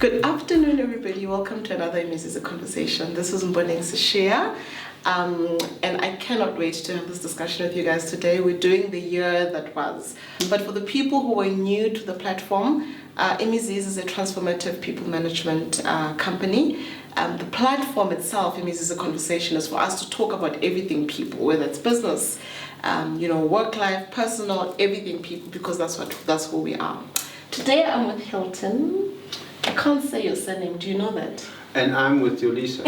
Good afternoon, everybody. Welcome to another Imizizi conversation. This is Mponeng Seshea, and I cannot wait to have this discussion with you guys today. We're doing the year that was. But for the people who are new to the platform, Imizizi is a transformative people management company. The platform itself, Imizizi Conversation, is for us to talk about everything people, whether it's business, work life, personal, everything people, because that's who we are. Today I'm with Hilton. I can't say your surname. Do you know that? And I'm with Yolisa.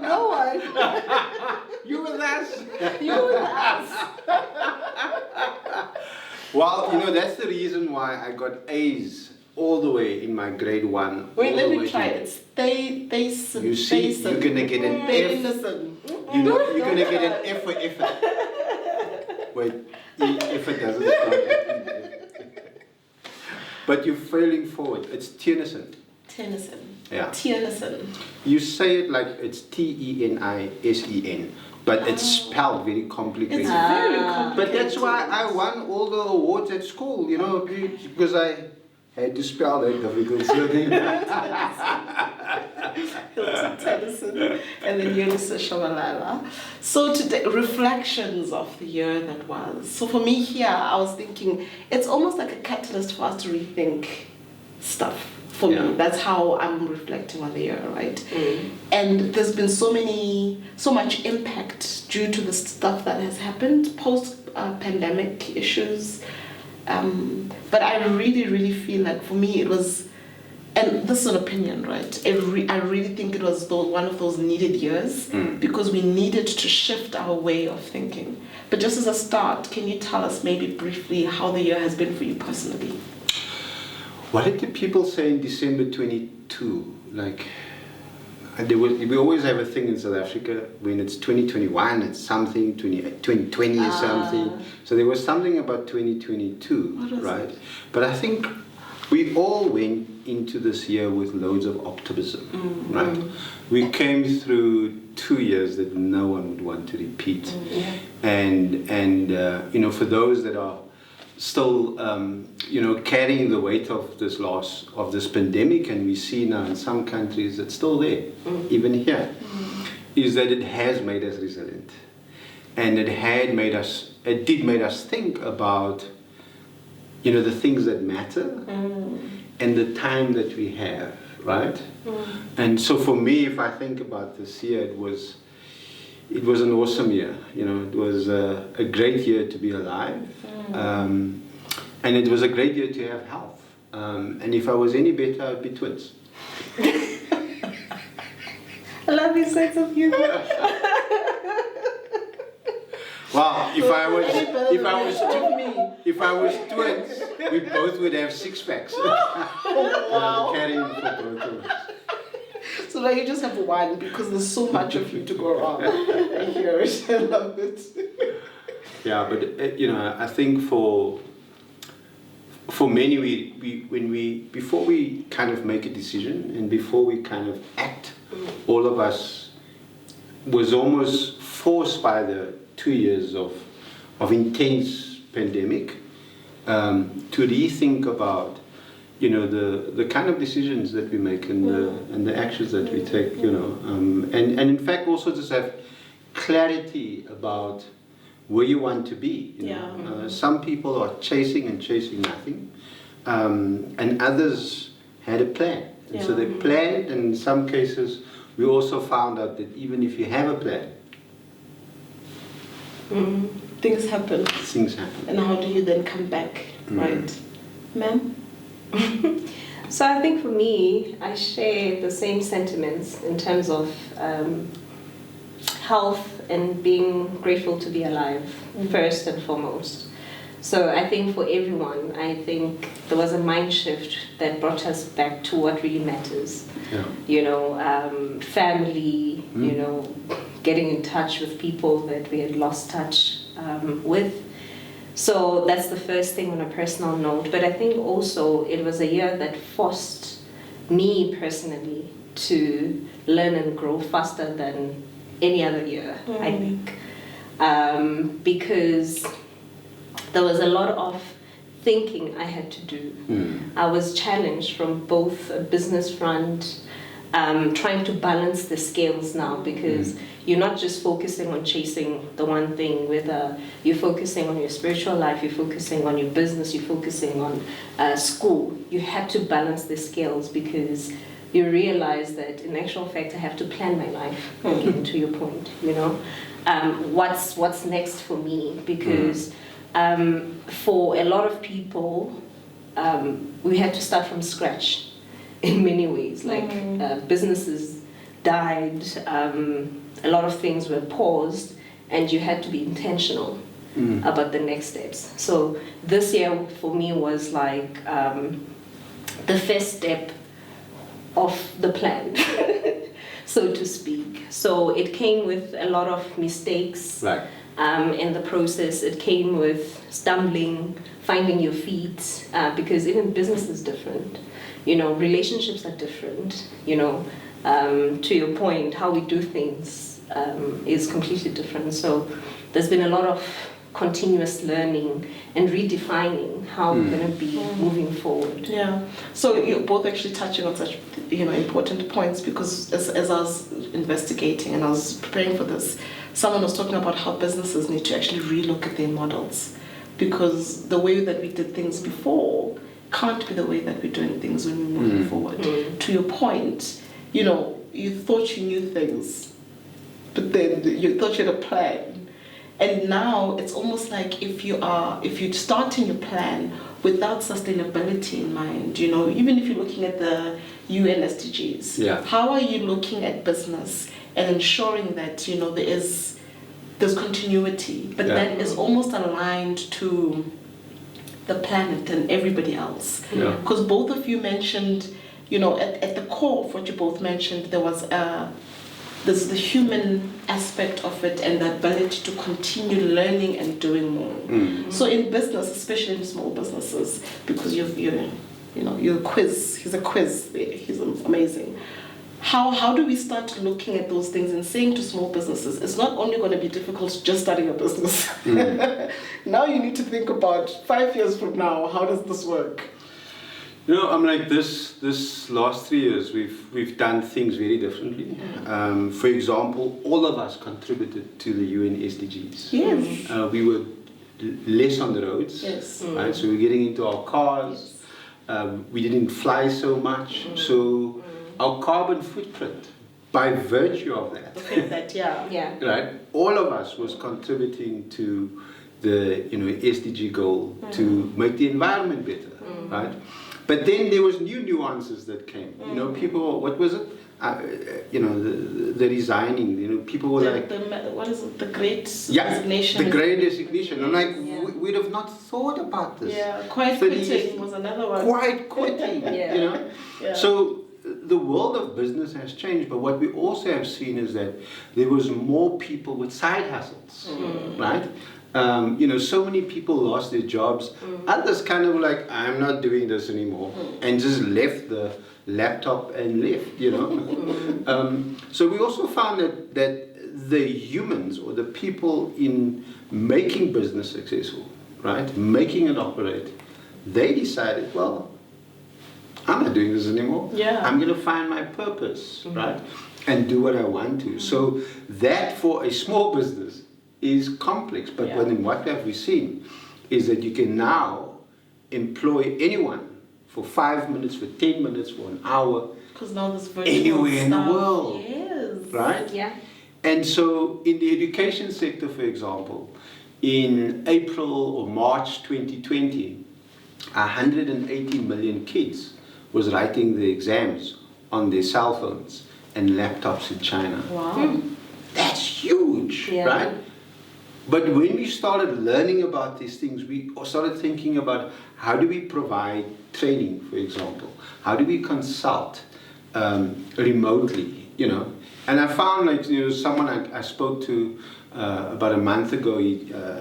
No one. You with us? You with us. Well, that's the reason why I got A's all the way in my grade 1. Wait, let me try it. It's Theunissen. You see, you're going to get an F. Theunissen. You're going to get an F for effort. Wait, effort doesn't start. But you're failing forward. It's Theunissen. Theunissen. Yeah. Theunissen. You say it like it's Tenisen, but it's spelled very complicated. It's very complicated. But that's why I won all the awards at school, because I had to spell that difficult surname. Hilton, Theunissen, and then Yolisa, Tshabalala. So today, reflections of the year that was. So for me here, I was thinking, it's almost like a catalyst for us to rethink stuff. For me, that's how I'm reflecting on the year, right? And there's been so much impact due to the stuff that has happened, post-pandemic issues. But I really, really feel like for me it was, and this is an opinion, right? I really think it was one of those needed years because we needed to shift our way of thinking. But just as a start, can you tell us maybe briefly how the year has been for you personally? What did the people say in December 22? We always have a thing in South Africa when it's 2021, it's something, 2020 is something. So there was something about 2022, right? But I think we all went into this year with loads of optimism, right? We came through 2 years that no one would want to repeat. And for those that are still, carrying the weight of this loss, of this pandemic, and we see now in some countries it's still there, even here, is that it has made us resilient. And it did make us think about, the things that matter and the time that we have, right? And so for me, if I think about this year, it was an awesome year. It was a great year to be alive. And it was a great year to have health. And if I was any better, I'd be twins. I love your sense of humor. Well, if I was twins, we both would have 6 packs. Wow. Carrying for both of us. So now you just have one because there's so much of you to go around. I hear it. I love it. Yeah, but I think for many, before we kind of make a decision and before we kind of act, all of us was almost forced by the 2 years of intense pandemic to rethink about the kind of decisions that we make and the actions that we take, and in fact also just have clarity about where you want to be. Some people are chasing nothing, and others had a plan. And so they planned, and in some cases we also found out that even if you have a plan, things happen. And how do you then come back, right? Ma'am? So I think for me, I share the same sentiments in terms of health and being grateful to be alive, first and foremost. So I think for everyone, I think there was a mind shift that brought us back to what really matters. Family, getting in touch with people that we had lost touch with. So that's the first thing on a personal note. But I think also it was a year that forced me personally to learn and grow faster than any other year, I think. Because there was a lot of thinking I had to do. I was challenged from both a business front, trying to balance the scales now, because you're not just focusing on chasing the one thing, whether you're focusing on your spiritual life, you're focusing on your business, you're focusing on school. You had to balance the scales, because you realize that in actual fact I have to plan my life, again, to your point, you know. What's next for me, because for a lot of people, we had to start from scratch in many ways. Like businesses died, a lot of things were paused, and you had to be intentional about the next steps. So this year for me was like the first step of the plan, so to speak. So it came with a lot of mistakes. Right. In the process, it came with stumbling, finding your feet, because even business is different. You know, relationships are different. You know, to your point, how we do things is completely different. So there's been a lot of continuous learning and redefining how we're going to be moving forward. Yeah. So you're both actually touching on such, you know, important points, because as I was investigating and I was preparing for this, someone was talking about how businesses need to actually relook at their models, because the way that we did things before can't be the way that we're doing things when we're moving forward. To your point, you know, you thought you knew things, but then you thought you had a plan. And now it's almost like if you're starting your plan without sustainability in mind, you know, even if you're looking at the UN SDGs, how are you looking at business and ensuring that, you know, there's continuity, but that is almost aligned to the planet and everybody else? Because both of you mentioned, you know, at the core of what you both mentioned, there's the human aspect of it and the ability to continue learning and doing more. So in business, especially in small businesses, because you're a quiz. He's a quiz there. He's amazing. How do we start looking at those things and saying to small businesses, it's not only going to be difficult just starting a business. Now you need to think about 5 years from now, how does this work? You know, I'm like this last 3 years, we've done things very differently. For example, all of us contributed to the UN SDGs. Yes. We were less on the roads. Yes. Right? So we're getting into our cars. We didn't fly so much. So our carbon footprint, by virtue of that, right? All of us was contributing to the SDG goal to make the environment better, right? But then there was new nuances that came. You know, people, what was it? The resigning. You know, people were what is it? The Great Resignation. The Great Resignation. I'm like, we'd have not thought about this. Yeah, quiet quitting was another one. Quiet quitting. You know. Yeah. So the world of business has changed, but what we also have seen is that there was more people with side hustles, right? So many people lost their jobs. Others kind of like, I'm not doing this anymore, and just left the laptop and left, you know. So we also found that the humans, or the people in making business successful, right, making it operate, they decided, well, I'm not doing this anymore. I'm going to find my purpose, right, and do what I want to. So that for a small business is complex, but what have we seen is that you can now employ anyone for 5 minutes, for 10 minutes, for an hour, because now there's virtual anywhere in the stuff. world, right? Yeah. And so in the education sector, for example, in April or March 2020, 180 million kids was writing the exams on their cell phones and laptops in China. Wow. That's huge, right? But when we started learning about these things, we started thinking about how do we provide training, for example? How do we consult remotely, you know? And I found, like, you know, someone I spoke to about a month ago,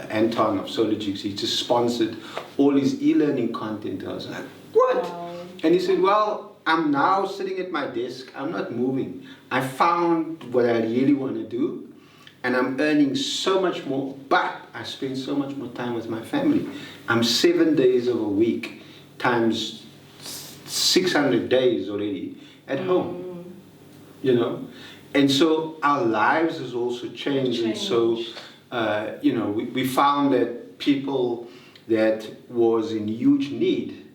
Anton of Sologix, he just sponsored all his e-learning content. I was like, what? Wow. And he said, well, I'm now sitting at my desk, I'm not moving. I found what I really want to do, and I'm earning so much more, but I spend so much more time with my family. I'm 7 days of a week times 600 days already at home, you know. And so our lives has also changed. And so, you know, we found that people that was in huge need,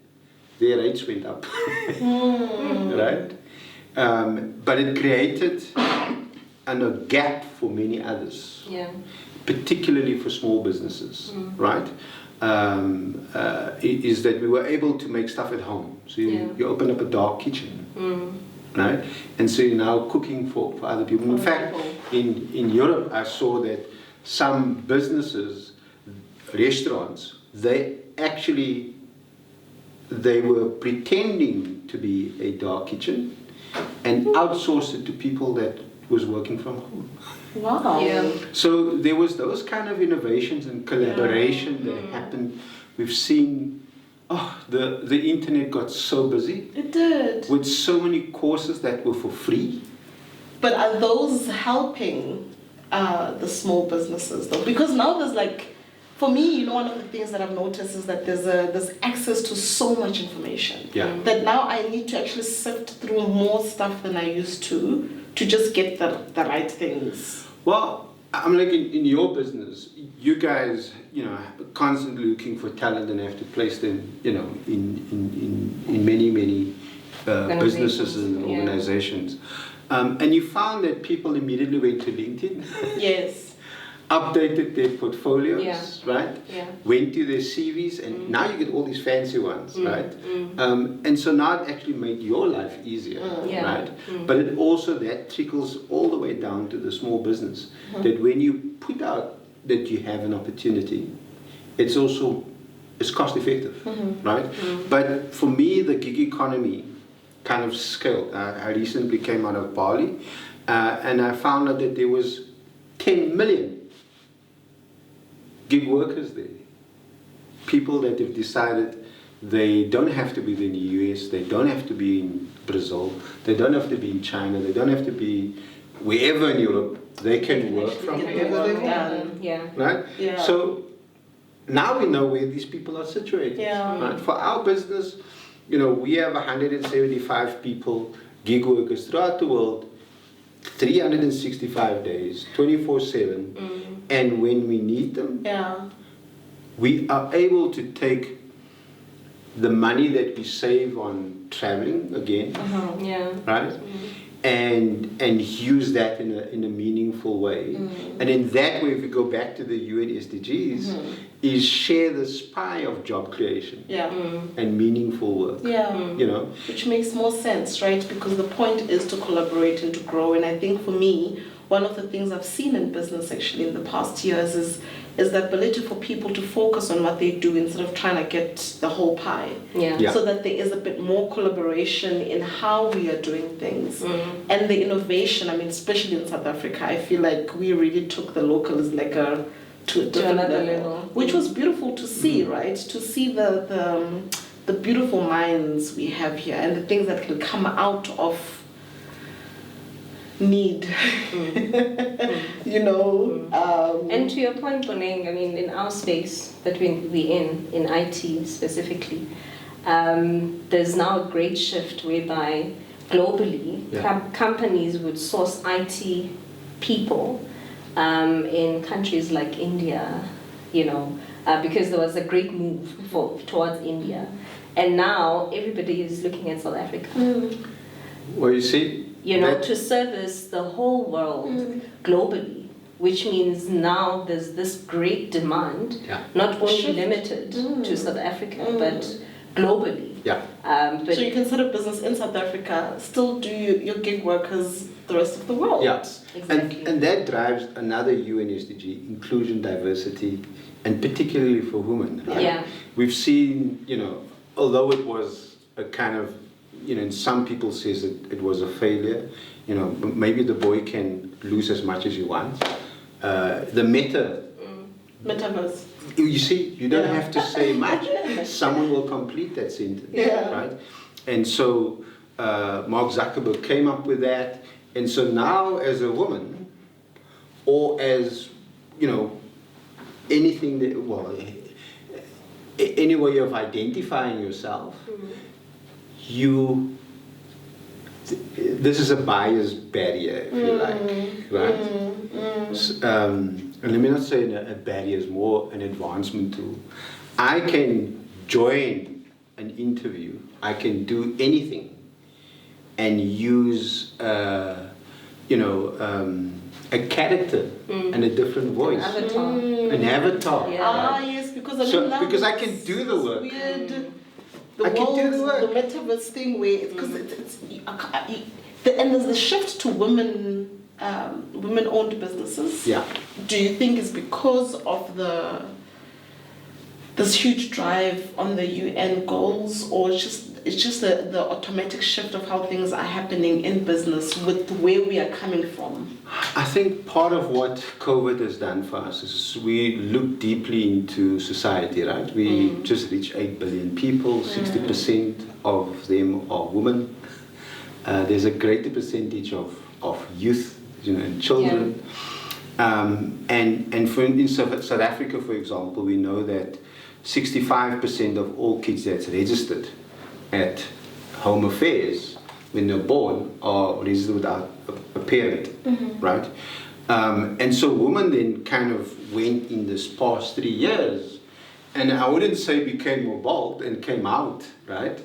their rates went up, right? But it created a gap for many others, particularly for small businesses, right? Is that we were able to make stuff at home. So you open up a dark kitchen, right? And so you're now cooking for other people. In fact, in Europe, I saw that some businesses, restaurants, they were pretending to be a dark kitchen and outsourced it to people that was working from home. Wow. Yeah. So there was those kind of innovations and collaboration that happened. We've seen, the internet got so busy. It did. With so many courses that were for free. But are those helping the small businesses though? Because now there's like, for me, you know, one of the things that I've noticed is that there's access to so much information. Yeah. That now I need to actually sift through more stuff than I used to just get the right things. Well, I'm like in your business, you guys, you know, constantly looking for talent and have to place them, you know, in many businesses and organizations. And you found that people immediately went to LinkedIn. Yes. Updated their portfolios, right? Yeah. Went to their CVs, and now you get all these fancy ones, right? And so now it actually made your life easier, right? But it also, that trickles all the way down to the small business, that when you put out that you have an opportunity, it's cost effective, right? But for me, the gig economy kind of scaled. I recently came out of Bali, and I found out that there was 10 million gig workers there. People that have decided they don't have to be in the US, they don't have to be in Brazil, they don't have to be in China, they don't have to be wherever in Europe, they can work from wherever they want. Right? Yeah. So now we know where these people are situated. Right? For our business, you know, we have 175 people, gig workers throughout the world, 365 days, 24/7, and when we need them, we are able to take the money that we save on traveling again, right, and use that in a meaningful way. And in that way, if we go back to the UN SDGs, is share this pie of job creation and meaningful work. You know, which makes more sense, right? Because the point is to collaborate and to grow. And I think for me, one of the things I've seen in business actually in the past years is the ability for people to focus on what they do instead of trying to get the whole pie. So that there is a bit more collaboration in how we are doing things. And the innovation, I mean, especially in South Africa, I feel like we really took the locals like to a different level, which was beautiful to see, right? To see the beautiful minds we have here and the things that can come out of need, you know. And to your point, Mponeng, I mean, in our space that we're in IT specifically, there's now a great shift whereby globally companies would source IT people in countries like India, you know, because there was a great move towards India. And now everybody is looking at South Africa. Well, you see, you know, to service the whole world globally, which means now there's this great demand, not only limited to South Africa, but globally. So you can set up business in South Africa, still do your gig workers the rest of the world. Exactly. And that drives another UN SDG, inclusion, diversity, and particularly for women. Right? We've seen, you know, although it was a kind of, you know, and some people says it was a failure, you know, maybe the boy can lose as much as he wants. The metaverse. You see, you don't have to say much. Someone will complete that sentence, right? And so Mark Zuckerberg came up with that. And so now as a woman, or as, you know, anything that, well, any way of identifying yourself, this is a buyer's barrier, if you like, right? And let me not say a barrier, is more an advancement tool. I can join an interview, I can do anything and use, a character and a different voice. An avatar. Yeah. Ah, yes, because I can do the work. Weird, I can do the work. The metaverse thing where, because and there's the shift to women-owned businesses. Yeah. Do you think it's because of this huge drive on the UN goals, or it's just the automatic shift of how things are happening in business with where we are coming from? I think part of what COVID has done for us is we look deeply into society, right? We just reached 8 billion people, 60% of them are women. There's a greater percentage of youth, and children. And in South Africa, for example, we know that 65% of all kids that's registered at Home Affairs when they're born are registered without a parent, right? And so women then kind of went in this past 3 years, and I wouldn't say became more bold and came out, right?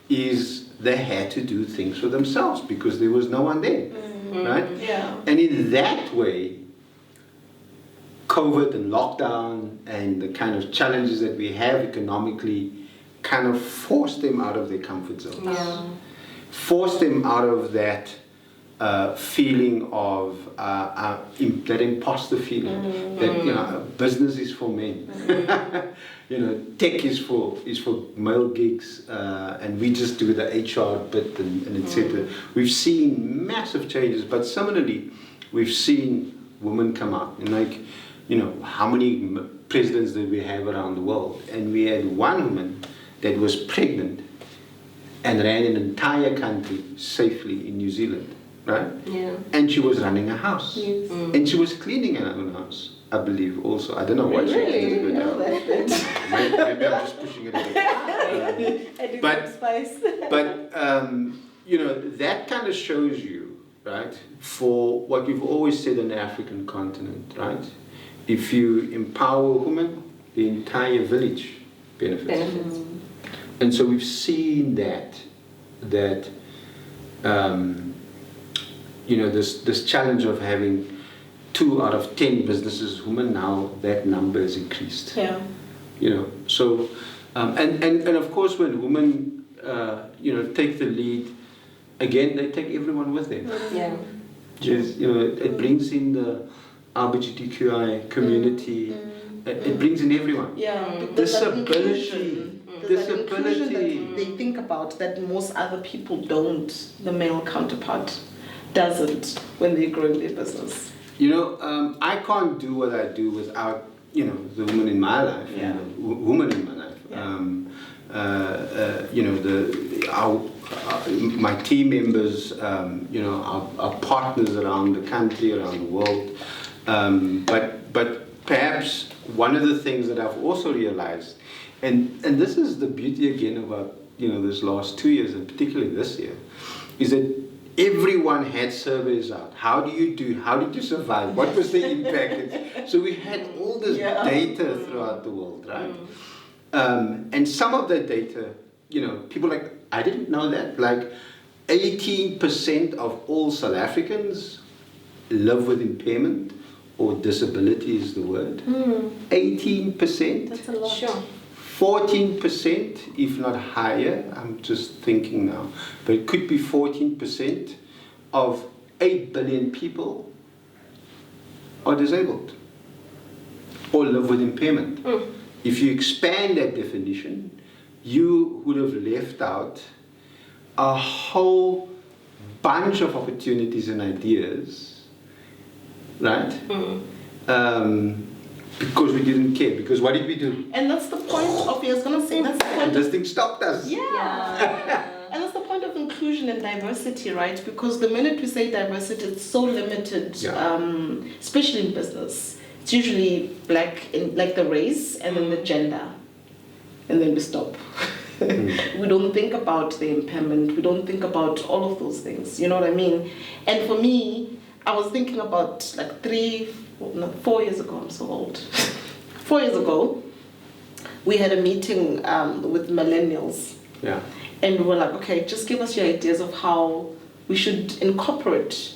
Is they had to do things for themselves because there was no one there, right? Yeah. And in that way, COVID and lockdown and the kind of challenges that we have economically kind of forced them out of their comfort zones. Yeah. Forced them out of that feeling of that imposter feeling that business is for men. Tech is for male gigs, and we just do the HR bit and etc. We've seen massive changes, but similarly, we've seen women come out and how many presidents did we have around the world? And we had one woman that was pregnant and ran an entire country safely in New Zealand, right? Yeah. And she was running a house. Yes. And she was cleaning her own house, I believe, also. I don't know what she did. Maybe I'm just pushing it a bit. But that kind of shows you, right, for what we've always said on the African continent, right? If you empower women, the entire village benefits. And so we've seen that this challenge of having 2 out of 10 businesses women, now that number has increased. Yeah. So and of course when women take the lead, again they take everyone with them. Yeah. It brings in the LGBTQI community. It brings in everyone. Yeah. Disability. That they think about that most other people don't, the male counterpart doesn't when they're growing their business. I can't do what I do without, the woman in my life, woman in my life. Yeah. My team members, our partners around the country, around the world. But perhaps one of the things that I've also realized, and this is the beauty again about this last 2 years and particularly this year, is that everyone had surveys out. How did you survive? What was the impact? So we had all this data throughout the world, right? And some of that data, people I didn't know that, 18% of all South Africans live with impairment or disability is the word. 18%. That's a lot. Sure. 14%, if not higher, I'm just thinking now, but it could be 14% of 8 billion people are disabled or live with impairment. If you expand that definition, you would have left out a whole bunch of opportunities and ideas, right? Because we didn't care. Because what did we do? And that's the point of, I was going to say, that's the point. This thing stopped us. Yeah. And that's the point of inclusion and diversity, right? Because the minute we say diversity, it's so limited, especially in business. it's usually black in like the race and then the gender, and then we stop. We don't think about the impairment. We don't think about all of those things. You know what I mean? And for me, I was thinking about like 4 years ago. I'm so old. 4 years ago, we had a meeting with millennials. Yeah. And we were like, okay, just give us your ideas of how we should incorporate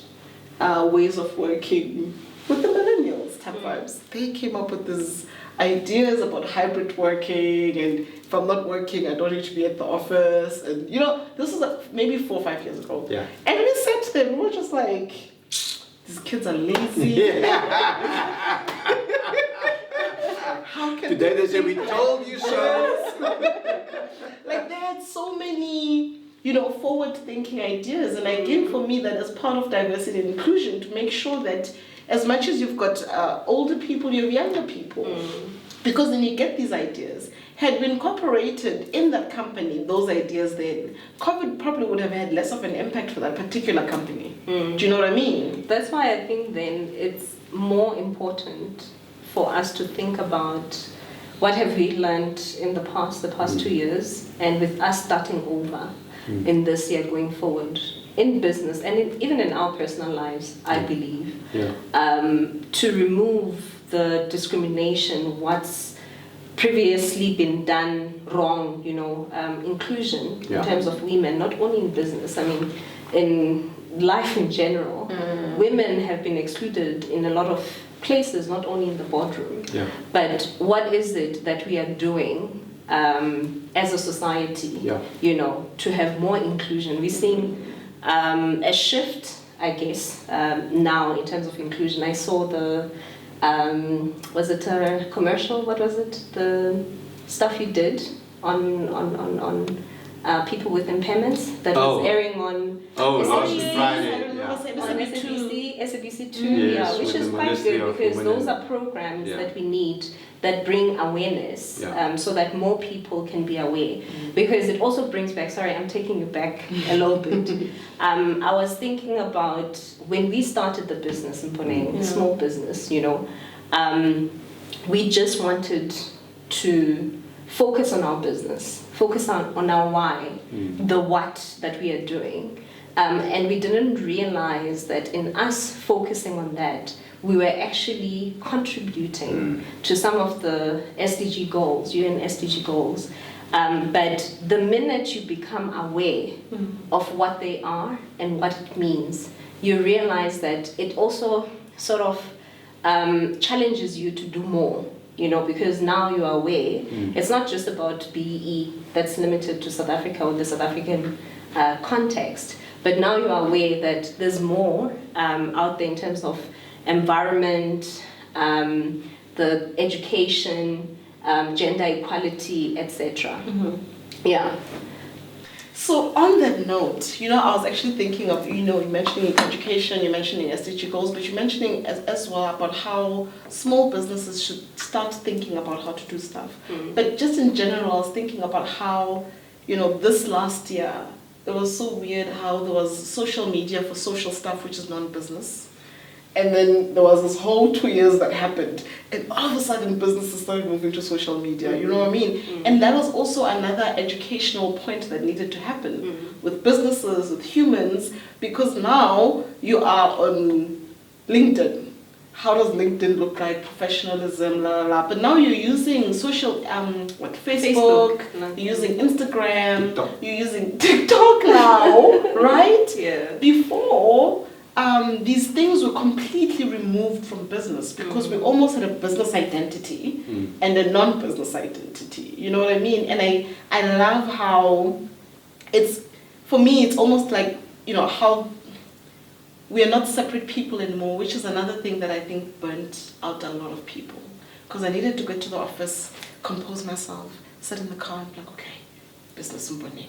ways of working with the millennials type vibes. They came up with these ideas about hybrid working, and if I'm not working, I don't need to be at the office. And you know, this was maybe 4 or 5 years ago. Yeah. And we said to them, we were just like, these kids are lazy. How can Today they say, we told you so. Like they had so many, you know, forward-thinking ideas. And again, for me, that is part of diversity and inclusion, to make sure that as much as you've got older people, you have younger people. Because then you get these ideas. Had we incorporated in that company those ideas then, COVID probably would have had less of an impact for that particular company. Do you know what I mean? That's why I think then it's more important for us to think about what have we learned in the past 2 years, and with us starting over in this year going forward in business and even in our personal lives, I believe, to remove the discrimination, what's previously been done wrong, you know, inclusion in terms of women, not only in business, I mean, in life in general. Women have been excluded in a lot of places, not only in the boardroom, but what is it that we are doing as a society, you know, to have more inclusion? We're seeing a shift, I guess, now in terms of inclusion. I saw the, was it a commercial? What was it? The stuff you did on people with impairments that was airing on last SABC, Friday, on SABC2, Yes, which is with the quite Ministry good of because Women those and- are programs that we need that bring awareness so that more people can be aware. Because it also brings back, sorry, I'm taking you back a little bit. I was thinking about when we started the business in Mponeng, small business, you know, we just wanted to focus on our business, focus on our why, the what that we are doing. And we didn't realize that in us focusing on that, we were actually contributing to some of the SDG goals, UN SDG goals. But the minute you become aware of what they are and what it means, you realize that it also sort of challenges you to do more. You know, because now you are aware, it's not just about BEE that's limited to South Africa or the South African context, but now you are aware that there's more out there in terms of environment, the education, gender equality, etc. Yeah. So on that note, you know, I was actually thinking of, you know, you mentioning education, you're mentioning SDG goals, but you're mentioning as well about how small businesses should start thinking about how to do stuff. But just in general, I was thinking about how, you know, this last year, it was so weird how there was social media for social stuff, which is non-business. And then there was this whole 2 years that happened, and all of a sudden businesses started moving to social media, you know what I mean? And that was also another educational point that needed to happen with businesses, with humans, because now you are on LinkedIn. How does LinkedIn look like? Professionalism, la la la. But now you're using social, Facebook, you're using Instagram, you're using TikTok now, right? Yeah. Before, these things were completely removed from business because we almost had a business identity and a non-business identity. You know what I mean? And I love how it's, for me, it's almost like, you know, how we are not separate people anymore, which is another thing that I think burnt out a lot of people. Because I needed to get to the office, compose myself, sit in the car and be like, okay, business Mponeng.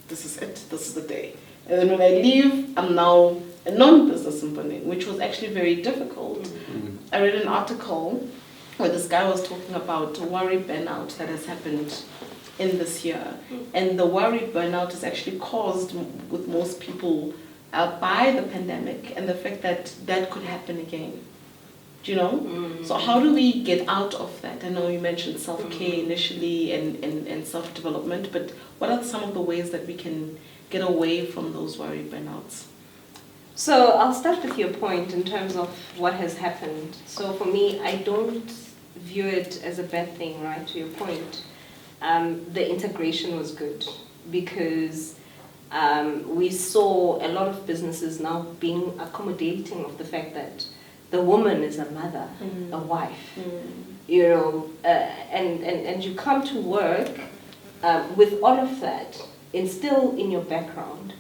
This is it, this is the day. And then when I leave, I'm now a non-business Mponeng, which was actually very difficult. I read an article where this guy was talking about worry burnout that has happened in this year. And the worry burnout is actually caused with most people by the pandemic and the fact that that could happen again. Do you know? So how do we get out of that? I know you mentioned self-care initially and self-development, but what are some of the ways that we can get away from those worry burnouts? So I'll start with your point in terms of what has happened. So for me, I don't view it as a bad thing, right? To your point, the integration was good because we saw a lot of businesses now being accommodating of the fact that the woman is a mother, a wife, you know, and you come to work with all of that instilled in your background.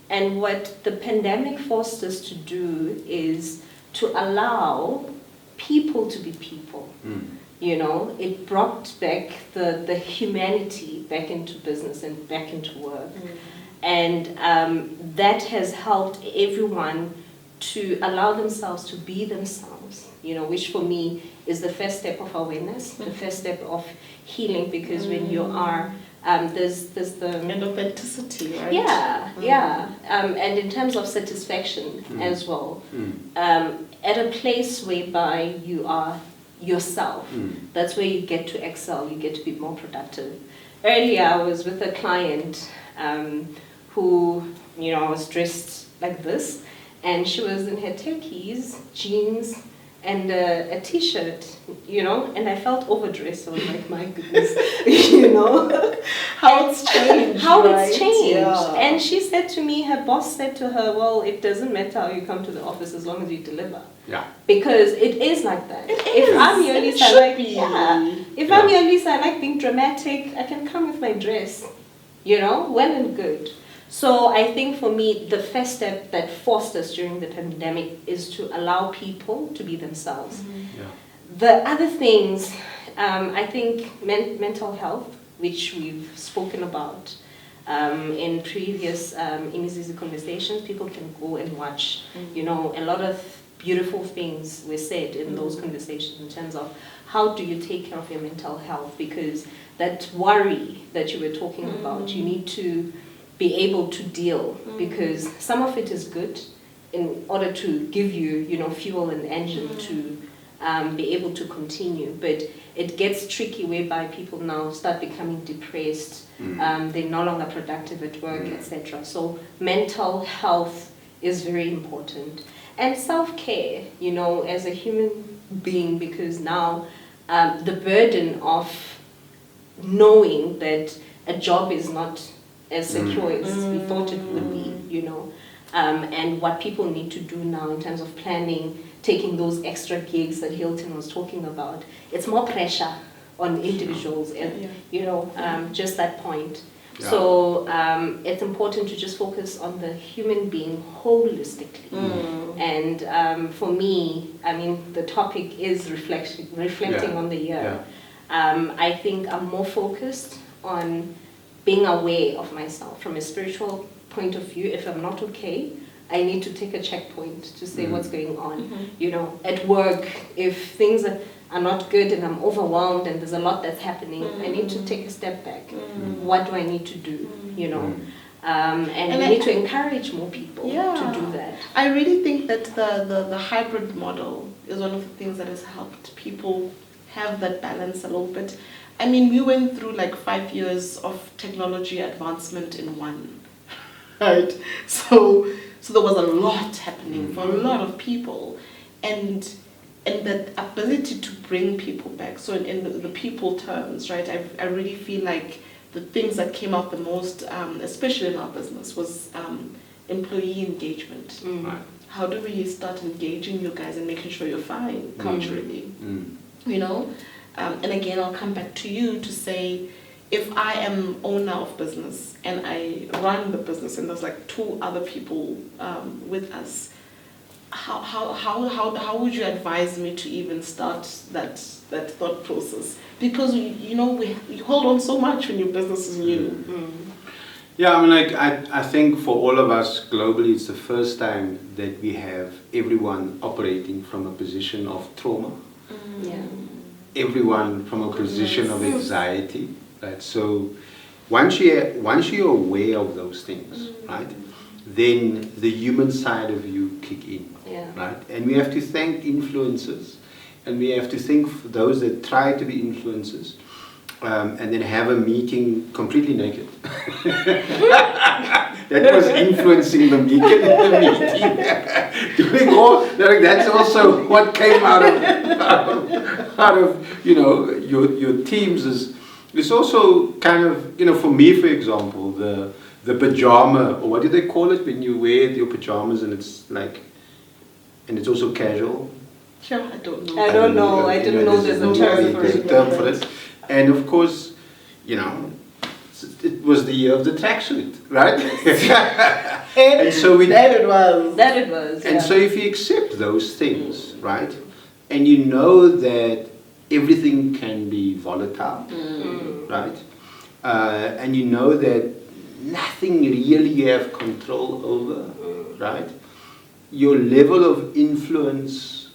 And what the pandemic forced us to do is to allow people to be people. You know, it brought back the humanity back into business and back into work. And that has helped everyone to allow themselves to be themselves, you know, which for me is the first step of awareness, the first step of healing, because when you are, there's the... And authenticity, right? Yeah. And in terms of satisfaction as well, at a place whereby you are yourself, that's where you get to excel, you get to be more productive. Earlier, I was with a client who, you know, was dressed like this, and she was in her turkeys, jeans, and a t-shirt, you know, and I felt overdressed. I was like, my goodness, you know. How it's changed. Yeah. And she said to me, her boss said to her, well, it doesn't matter how you come to the office as long as you deliver. Yeah. Because it is like that. If I'm Yolisa, I'm Yolisa, I like being dramatic, I can come with my dress, you know, well and good. So I think for me, the first step that forced us during the pandemic is to allow people to be themselves. The other things, I think mental health, which we've spoken about in previous Imizizi conversations, people can go and watch, you know, a lot of beautiful things were said in those conversations in terms of how do you take care of your mental health, because that worry that you were talking about, you need to be able to deal, because some of it is good in order to give you, you know, fuel and engine to be able to continue. But it gets tricky whereby people now start becoming depressed, they're no longer productive at work, etc. So mental health is very important. And self-care, you know, as a human being, because now the burden of knowing that a job is not as secure as we thought it would be, you know, and what people need to do now in terms of planning, taking those extra gigs that Hilton was talking about. It's more pressure on individuals and, you know, just that point. Yeah. So it's important to just focus on the human being holistically. And for me, I mean, the topic is reflecting on the year. I think I'm more focused on being aware of myself from a spiritual point of view. If I'm not okay, I need to take a checkpoint to say what's going on. You know, at work, if things are not good and I'm overwhelmed and there's a lot that's happening, I need to take a step back. What do I need to do? You know, and we need to encourage more people to do that. I really think that the hybrid model is one of the things that has helped people have that balance a little bit. I mean, we went through like 5 years of technology advancement in one, right? So there was a lot happening for a lot of people, and that ability to bring people back. So in the people terms, right? I really feel like the things that came out the most, especially in our business, was employee engagement. Right. How do we start engaging you guys and making sure you're fine culturally? You know. And again, I'll come back to you to say, if I am owner of business and I run the business and there's like 2 other people with us, how would you advise me to even start that thought process? Because you know we hold on so much when your business is new. Yeah, I mean, like I think for all of us globally, it's the first time that we have everyone operating from a position of trauma. Everyone from a position of anxiety, right? So once you're aware of those things, right, then the human side of you kick in, right? And we have to thank influencers and we have to think for those that try to be influencers, and then have a meeting completely naked. That was influencing the meeting. Doing all that's also what came out of your teams is. It's also kind of for me, for example, the pajama, or what do they call it when you wear your pajamas and it's like, and it's also casual. Sure, I don't know. I don't know. I didn't know there's a term for it. And of course, it was the year of the tracksuit, right? And so that it was. And so if you accept those things, right, and you know that everything can be volatile, right, and you know that nothing really you have control over, right, your level of influence,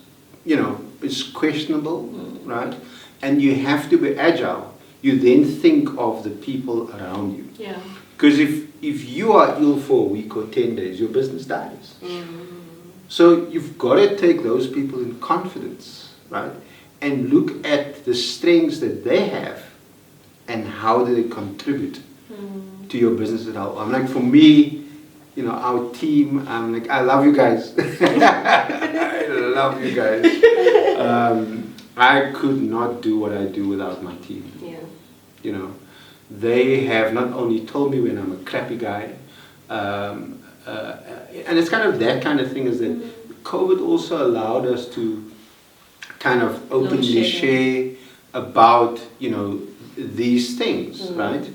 is questionable, right, and you have to be agile. You then think of the people around you. Yeah. Because if you are ill for a week or 10 days, your business dies. So you've got to take those people in confidence, right? And look at the strengths that they have and how do they contribute to your business at all. I'm like, for me, our team, I'm like, I love you guys. I love you guys. I could not do what I do without my team. Yeah. They have not only told me when I'm a crappy guy, and it's kind of that kind of thing is that COVID also allowed us to kind of openly share about, these things, right?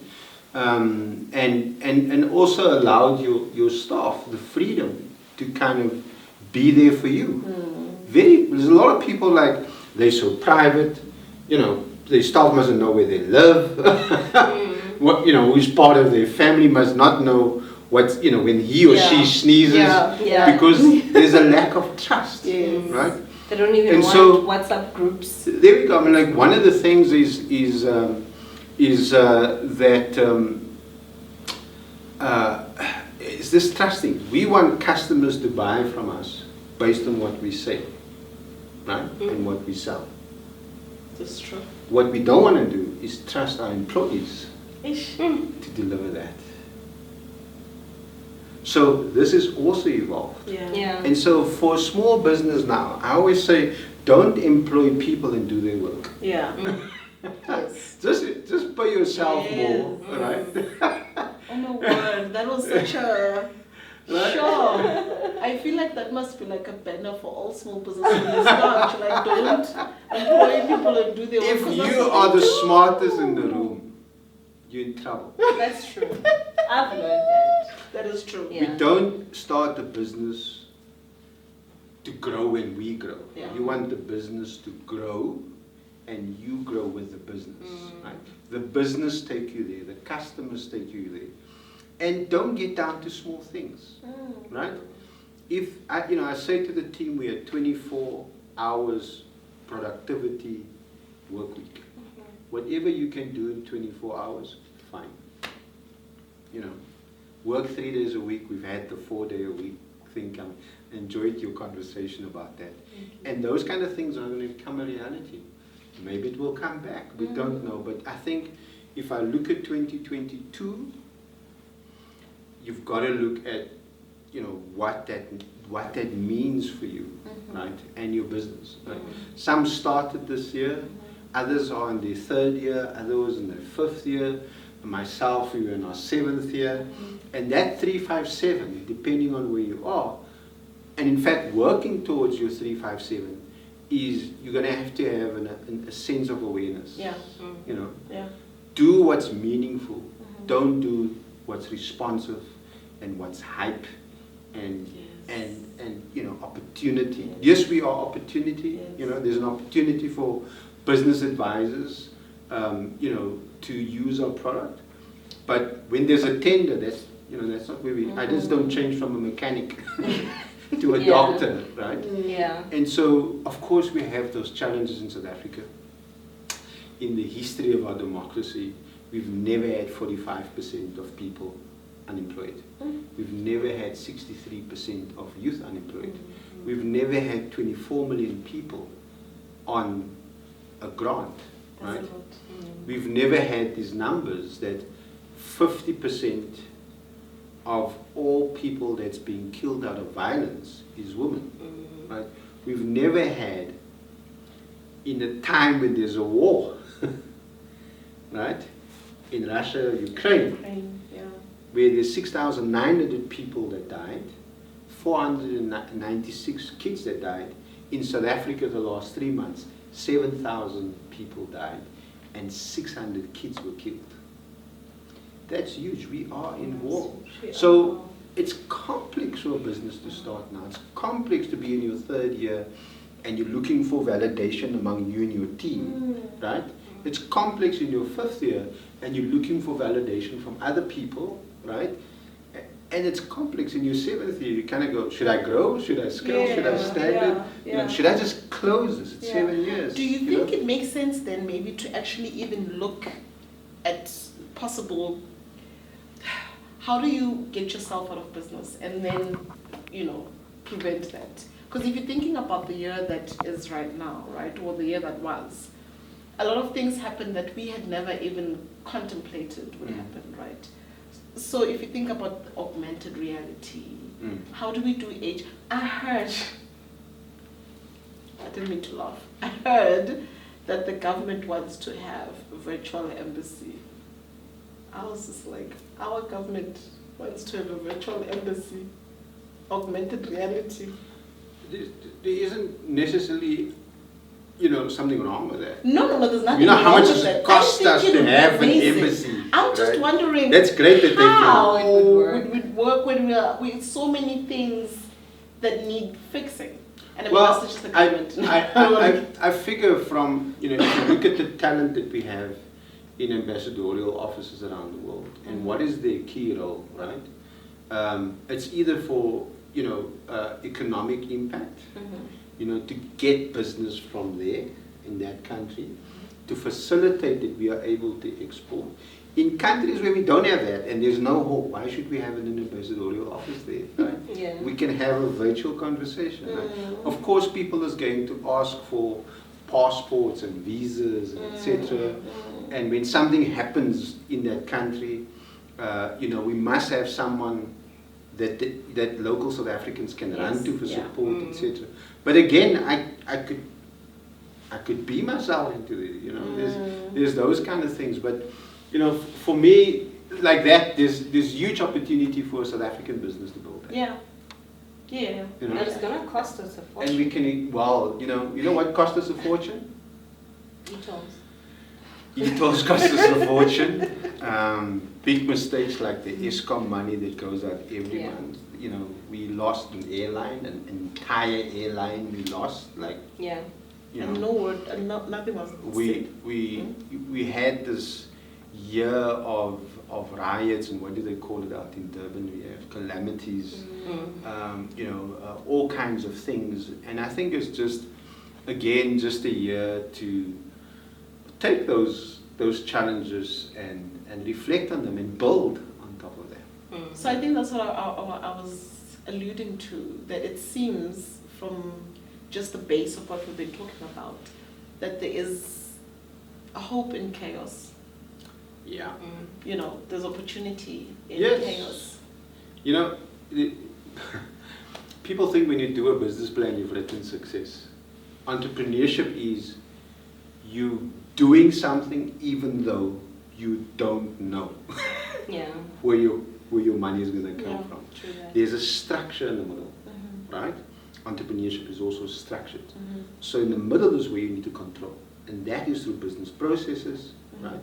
And also allowed your staff the freedom to kind of be there for you. There's a lot of people like, they're so private, their staff mustn't know where they live. Who's part of their family must not know what's, when he or she sneezes, because there's a lack of trust, right? They don't even want WhatsApp groups. There we go. I mean, like, one of the things is this trusting. We want customers to buy from us based on what we say, right, and what we sell. That's true. What we don't want to do is trust our employees to deliver that. So this is also evolved. Yeah. And so for a small business now, I always say, don't employ people and do their work. Yeah. Yes. Just pay yourself more, right? Oh my word, that was such a sure. I feel like that must be like a banner for all small businesses. Like, don't employ people and do their work. If you are the smartest in the room, you're in trouble. That's true. I've learned that. That is true. Yeah. We don't start the business to grow when we grow. Yeah. You want the business to grow, and you grow with the business. Right? The business take you there. The customers take you there. And don't get down to small things. Right? If I say to the team, we are 24 hours productivity work week. Whatever you can do in 24 hours, fine. Work 3 days a week. We've had the 4-day a week thing come. Enjoyed your conversation about that. And those kind of things are going to become a reality. Maybe it will come back. We don't know. But I think if I look at 2022, you've got to look at, what that means for you, right, and your business. Right? Some started this year, others are in their 3rd year, others in their 5th year. Myself, we were in our 7th year, and that 357, depending on where you are, and in fact, working towards your 357 is you're going to have a sense of awareness. Yeah. Do what's meaningful. Don't do what's responsive and what's hype and opportunity. Yes, we are opportunity. Yes. There's an opportunity for business advisors, to use our product. But when there's a tender, that's not where we. I just don't change from a mechanic to a doctor, right? Yeah. And so, of course, we have those challenges in South Africa. In the history of our democracy, we've never had 45% of people unemployed. We've never had 63% of youth unemployed. We've never had 24 million people on a grant, That's right? a lot. We've never had these numbers that 50% of all people that's being killed out of violence is women, right? We've never had, in a time when there's a war, right? In Russia, Ukraine, Yeah. where there's 6,900 people that died, 496 kids that died. In South Africa, the last 3 months, 7,000 people died and 600 kids were killed. That's huge. We are in war. So it's complex for a business to start now. It's complex to be in your third year and you're looking for validation among you and your team, right? It's complex in your fifth year and you're looking for validation from other people, right? And it's complex in your seventh year. You kind of go, should I grow? Should I scale? Should I stand it? You know, should I just close this? It's 7 years. Do you think it makes sense then maybe to actually even look at possible, how do you get yourself out of business and then, you know, prevent that? Because if you're thinking about the year that is right now, right, or the year that was, a lot of things happened that we had never even contemplated would happen, right? So if you think about augmented reality, how do we do age? I heard, I didn't mean to laugh, I heard that the government wants to have a virtual embassy. I was just like, our government wants to have a virtual embassy, augmented reality. There isn't necessarily, you know, something wrong with that. No, there's nothing. You know how wrong much with does that. it cost us to have an amazing. embassy? I'm just right? wondering. That's great that how they it would work when we are with so many things that need fixing. And I mean, that's just the government. I figure from, you know, if you look at the talent that we have in ambassadorial offices around the world, and what is their key role, right? It's either for, you know, economic impact, you know, to get business from there in that country, to facilitate that we are able to export. In countries where we don't have that and there's no hope, why should we have an ambassadorial office there, right? Yeah. We can have a virtual conversation. Right? Of course, people is going to ask for passports and visas, and etc. And when something happens in that country, you know, we must have someone that local South Africans can run to for support, etc. But again, I could be myself into it. You know, there's those kind of things. But you know, for me, like that, there's huge opportunity for a South African business to build that. Yeah. You know? And it's gonna cost us a fortune. And we can, well, you know what cost us a fortune? E-tolls. E-tolls cost us a fortune. Big mistakes like the ESCOM money that goes out every month. You know, we lost an airline, an entire airline we lost. Like, you know, And no word, and nothing was said. We had this year of riots, and what do they call it out in Durban? We have calamities, you know, all kinds of things. And I think it's just, again, just a year to take those challenges and reflect on them and build on top of them. So I think that's what I was alluding to, that it seems from just the base of what we've been talking about, that there is a hope in chaos. Yeah. You know, there's opportunity in chaos. You know, people think when you do a business plan, you've written success. Entrepreneurship is you doing something even though you don't know where your money is going to come from. True that. There's a structure in the middle, right? Entrepreneurship is also structured. So in the middle is where you need to control, and that is through business processes, right?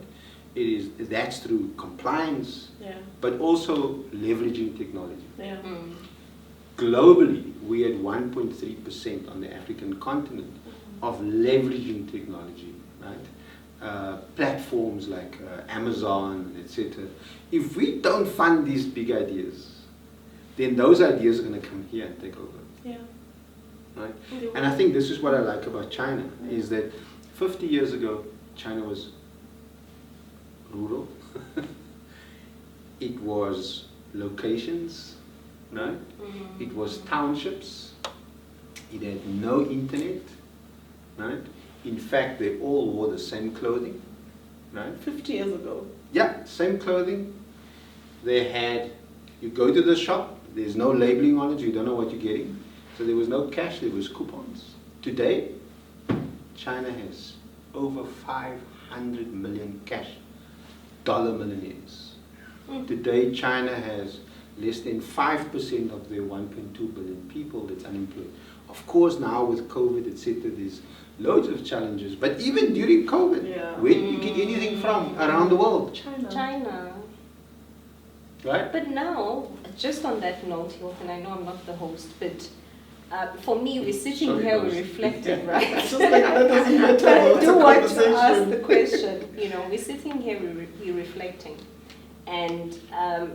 That's through compliance, but also leveraging technology. Globally, we had 1.3% on the African continent of leveraging technology, right? Platforms like Amazon, etc. If we don't fund these big ideas, then those ideas are going to come here and take over. Right? And I think this is what I like about China, is that 50 years ago, China was rural. It was locations, right? It was townships. It had no internet, right? In fact, they all wore the same clothing, right? 50 years ago. Yeah, same clothing. They had, you go to the shop, there's no labeling on it, you don't know what you're getting. So there was no cash, there was coupons. Today, China has over 500 million cash, dollar millionaires. Today, China has less than 5% of their 1.2 billion people that's unemployed. Of course, now with COVID, etc., there's loads of challenges. But even during COVID, where did you get anything from around the world? China. Right? But now, just on that note, Hilton, I know I'm not the host, but for me, we're sitting here, we're reflecting, right? It's just like that doesn't matter. But I It's do a want to conversation. ask the question. We're sitting here, we're reflecting. And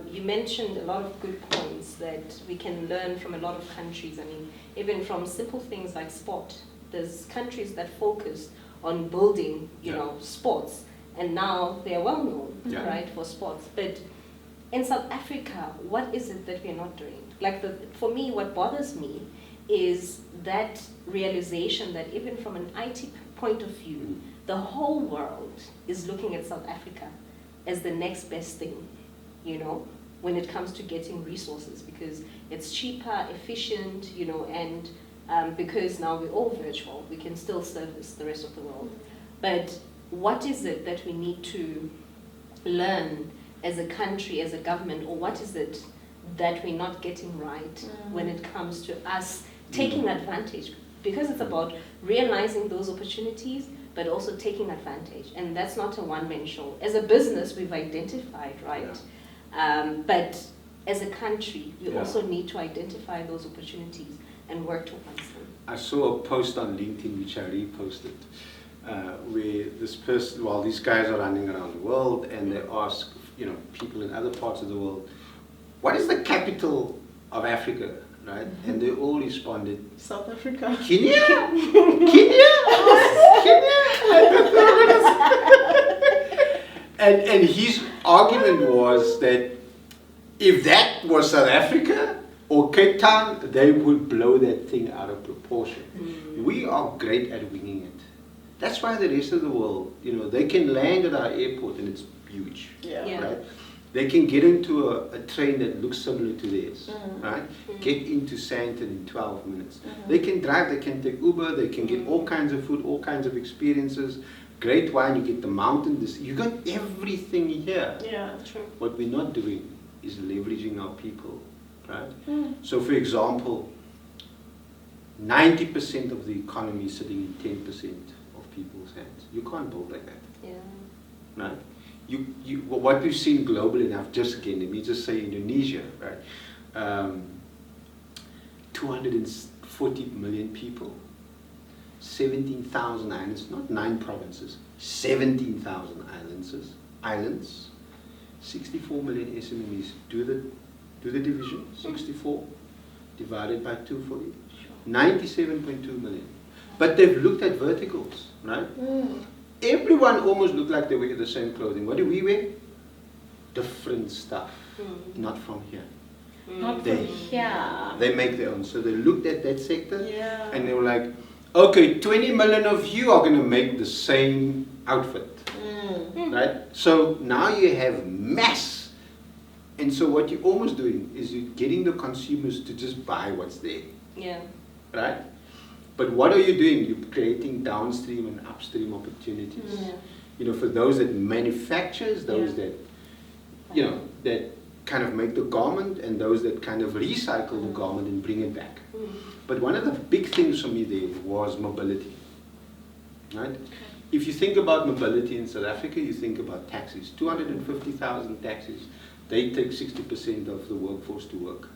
you mentioned a lot of good points that we can learn from a lot of countries. I mean, even from simple things like sport. There's countries that focus on building, sports. And now they are well known, right, for sports. But in South Africa, what is it that we're not doing? Like, for me, what bothers me is that realization that even from an IT point of view, the whole world is looking at South Africa as the next best thing, when it comes to getting resources, because it's cheaper, efficient, and because now we're all virtual, we can still service the rest of the world. But what is it that we need to learn as a country, as a government, or what is it that we're not getting right when it comes to us taking advantage? Because it's about realizing those opportunities, but also taking advantage. And that's not a one-man show. As a business, we've identified, right? But as a country, we also need to identify those opportunities and work towards them. I saw a post on LinkedIn, which I reposted, where this person, while these guys are running around the world, and they ask, people in other parts of the world, what is the capital of Africa, right? And they all responded, South Africa. Kenya? Kenya? And his argument was that if that was South Africa or Cape Town, they would blow that thing out of proportion. We are great at winging it. That's why the rest of the world, they can land at our airport and it's huge, right? They can get into a train that looks similar to theirs, right? Get into Sandton in 12 minutes. They can drive, they can take Uber, they can get all kinds of food, all kinds of experiences. Great wine, you get the mountain, you got everything here. Yeah, true. What we're not doing is leveraging our people, right? So for example, 90% of the economy is sitting in 10% of people's hands. You can't build like that. Yeah. Right? What we've seen globally, and let me just say Indonesia, right? 240 million people, 17,000 islands, not 9 provinces, 17,000 islands, 64 million SMEs. Do the division, 64 divided by 240, 97.2 million. But they've looked at verticals, right? Everyone almost looked like they wear the same clothing. What do we wear? Different stuff, not from here. Not from here. They make their own. So they looked at that sector and they were like, okay, 20 million of you are going to make the same outfit, right? So now you have mass. And so what you're almost doing is you're getting the consumers to just buy what's there. Yeah. Right? But what are you doing? You're creating downstream and upstream opportunities. For those that manufactures, those that, that kind of make the garment, and those that kind of recycle the garment and bring it back. But one of the big things for me there was mobility. Right? If you think about mobility in South Africa, you think about taxis. 250,000 taxis. They take 60% of the workforce to work.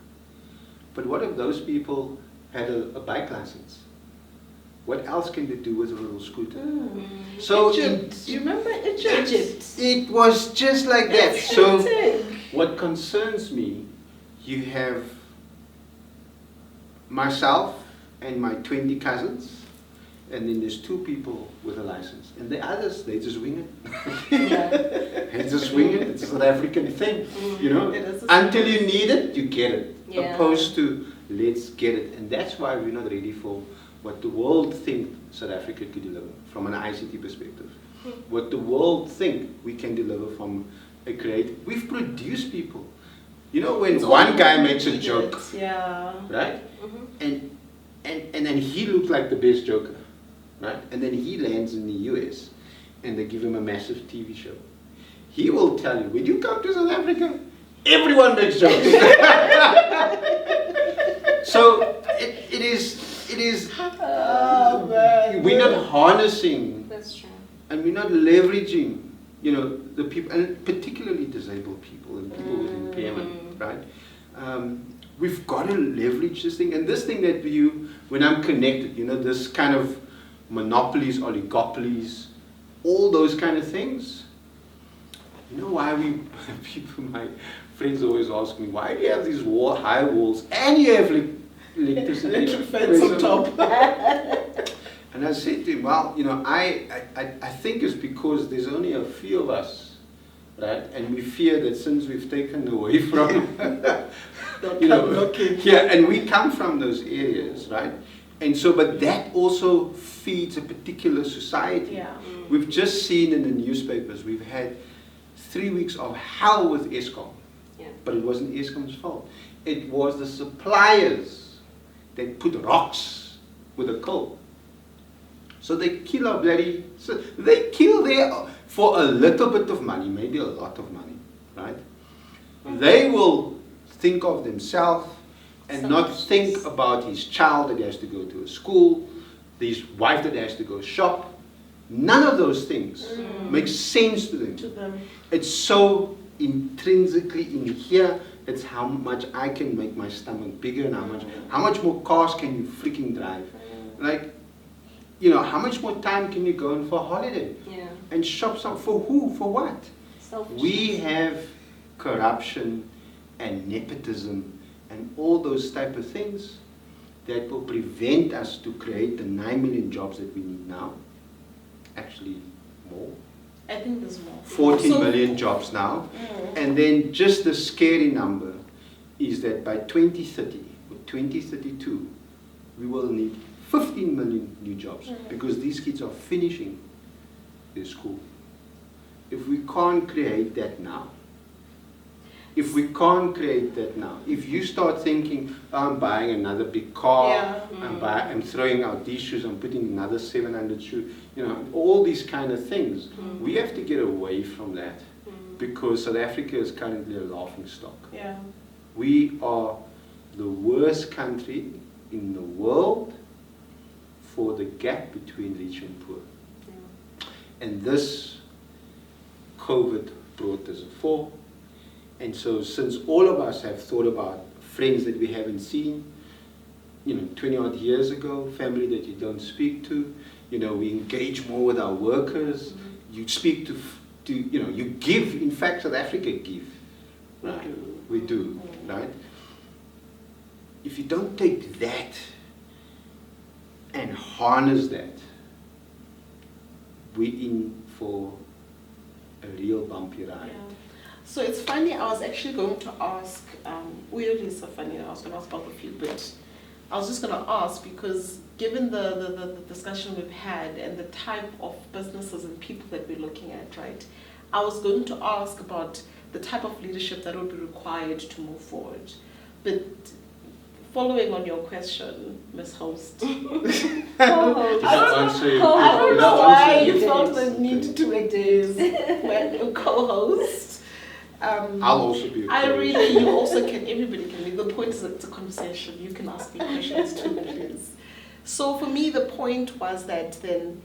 But what if those people had a bike license? What else can they do with a little scooter? So you remember Egypt? It was just like that. So what concerns me, you have myself and my 20 cousins, and then there's 2 people with a license. And the others, they just wing it. They just wing it. It's a South African thing, Until you need it, you get it. Opposed to, let's get it. And that's why we're not ready for what the world think South Africa could deliver from an ICT perspective, what the world think we can deliver from a creative. We've produced people. You know, when one guy makes a joke, right? And then he looks like the best joker, right? And then he lands in the US and they give him a massive TV show. He will tell you, when you come to South Africa, everyone makes jokes. So it is we're not harnessing. That's true. And we're not leveraging, you know, the people, and particularly disabled people and people with impairment, right? We've got to leverage this thing, and this thing that when I'm connected, you know, this kind of monopolies, oligopolies, all those kind of things. You know why my friends always ask me, why do you have these high walls and you have electricity? Electric fence on top. And I said to him, well, you know, I think it's because there's only a few of us, right? And we fear that since we've taken away from, you know, yeah, and we come from those areas, right? And so, but that also feeds a particular society. Yeah. We've just seen in the newspapers, we've had 3 weeks of hell with Eskom. Yeah. But it wasn't Eskom's fault. It was the suppliers that put rocks with the coal. So they kill our bloody, so they kill there for a little bit of money, maybe a lot of money, right? They will think of themselves and not think about his child that has to go to a school, his wife that has to go shop. None of those things make sense to them. It's so intrinsically in here. It's how much I can make my stomach bigger and how much more cars can you freaking drive? Like, you know, how much more time can you go in for a holiday? Yeah. And shop some, for who? For what? We have corruption and nepotism and all those type of things that will prevent us to create the 9 million jobs that we need now. Actually, more. I think there's more. 14 million jobs now. And then just the scary number is that by 2030 or 2032, we will need 15 million new jobs because these kids are finishing their school. If we can't create that now, if you start thinking, oh, I'm buying another big car, I'm throwing out these shoes, I'm putting another 700 shoes, you know, all these kind of things, we have to get away from that because South Africa is currently a laughing stock. Yeah. We are the worst country in the world for the gap between rich and poor. And this COVID brought this forth. And so since all of us have thought about friends that we haven't seen, you know, 20 odd years ago, family that you don't speak to, you know, we engage more with our workers, you speak to, you know, you give, in fact, South Africa give, right? We do, right? If you don't take that and harness that, we're in for a real bumpy ride. Yeah. So it's funny, I was actually going to ask, weirdly so funny, I was going to ask about the field, but I was just going to ask because given the discussion we've had and the type of businesses and people that we're looking at, right, I was going to ask about the type of leadership that would be required to move forward. But following on your question, Ms. Host, I don't know why you felt the need to make this when co-host. I'll also be a co-host. You also can, everybody can be. The point is it's a conversation. You can ask me questions too, please. So for me, the point was that then,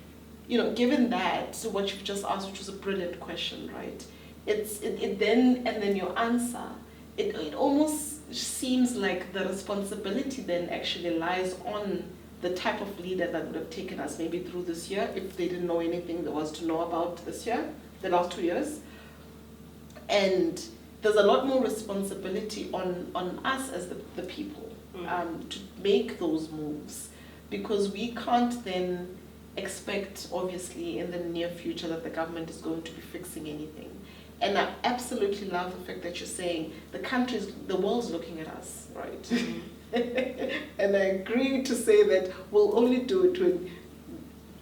you know, given that, so what you've just asked, which was a brilliant question, right? It then your answer, it almost seems like the responsibility then actually lies on the type of leader that would have taken us maybe through this year if they didn't know anything there was to know about this year, the last 2 years. And there's a lot more responsibility on us as the people to make those moves, because we can't then expect, obviously, in the near future that the government is going to be fixing anything. And I absolutely love the fact that you're saying the world's looking at us, right? And I agree to say that we'll only do it when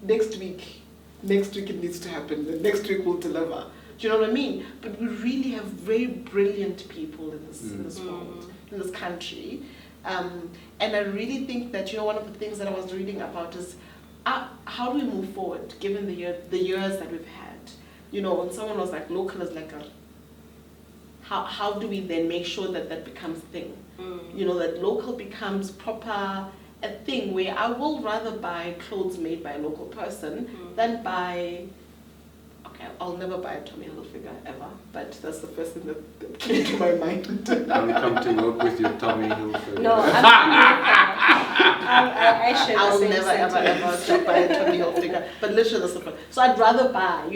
next week it needs to happen. The next week we'll deliver. Do you know what I mean? But we really have very brilliant people in this world, in this country. And I really think that, one of the things that I was reading about is how do we move forward given the years that we've had? When someone was like, local is like how do we then make sure that becomes a thing? That local becomes proper a thing where I will rather buy clothes made by a local person than buy. Okay, I'll never buy a Tommy Hilfiger ever, but that's the first thing that came to my mind. Don't come to work with your Tommy Hilfiger. No, I share the I'll same never ever buy a Tommy Hilfiger, but literally that's the first. So I'd rather buy,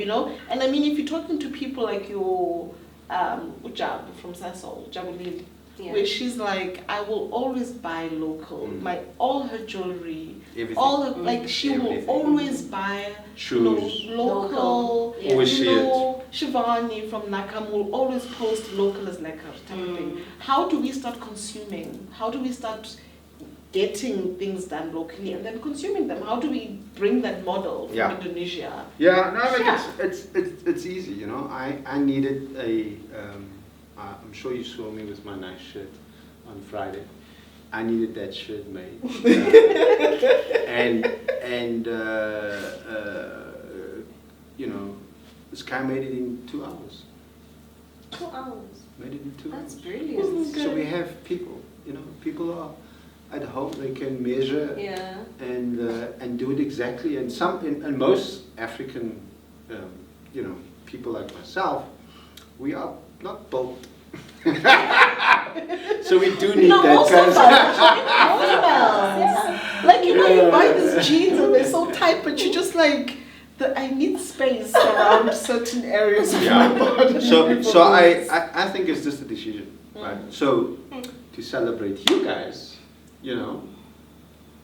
And I mean, if you're talking to people like your Ujab from Sasol, Jabulili, where she's like, I will always buy local, all her jewelry, everything. All her, she everything. will always buy Shoes. local. Always see it. Shivani from Nakam will always post local as like her type of thing. How do we start consuming? How do we start getting things done locally and then consuming them? How do we bring that model from Indonesia? Yeah, no, it's easy, I needed I'm sure you saw me with my nice shirt on Friday. I needed that shirt made. This guy made it in 2 hours. 2 hours? Made it in 2 hours. That's brilliant. So we have people, people are at home, they can measure and do it exactly. And most African, people like myself, we are not built. So we do need that kind of. Like you buy these jeans and they're so tight, but you just like I need space around certain areas of my body. So I think it's just a decision, right? So to celebrate you guys,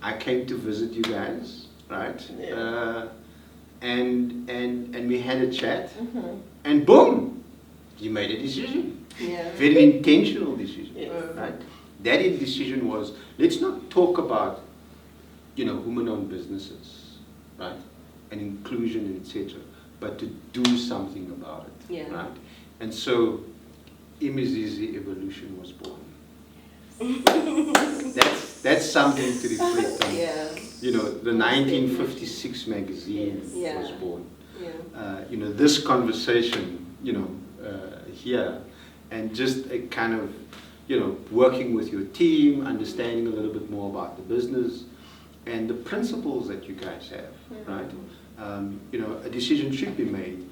I came to visit you guys, right? Yeah. And we had a chat, and boom, you made a decision. Yeah. Very intentional decision, right? That decision was, let's not talk about, women-owned businesses, right, and inclusion and etc., but to do something about it, right? And so, Imizizi Evolution was born. That's something to reflect on. Yeah. The 1956 magazine was born. Yeah. This conversation, here, and just a kind of, working with your team, understanding a little bit more about the business and the principles that you guys have, right? A decision should be made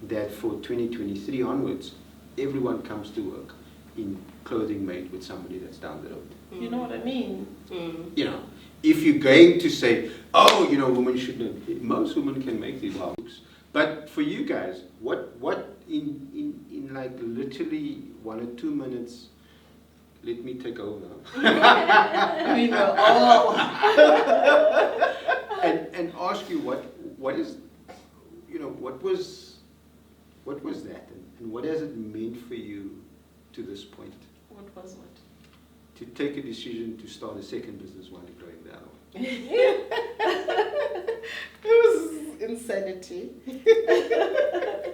that for 2023 onwards, everyone comes to work in clothing made with somebody that's down the road. You know what I mean? If you're going to say, women shouldn't, most women can make these looks. But for you guys, what in like literally 1 or 2 minutes, let me take over. And ask you what is, what was that, and what has it meant for you to this point? What was what? To take a decision to start a second business while you're growing the other one. It was insanity.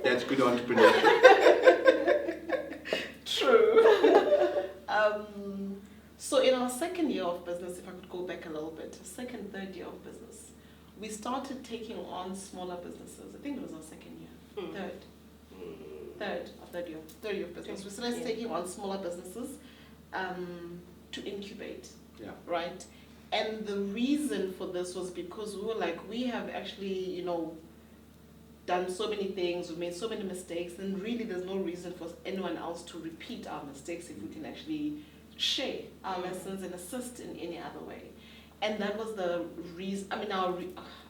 That's good entrepreneurship. True. So in our second year of business, if I could go back a little bit, second, third year of business, we started taking on smaller businesses. I think it was our second year, third year of business. We started taking on smaller businesses to incubate, right? And the reason for this was because we were like, we have actually, done so many things, we've made so many mistakes, and really there's no reason for anyone else to repeat our mistakes if we can actually share our lessons and assist in any other way. And that was the reason, our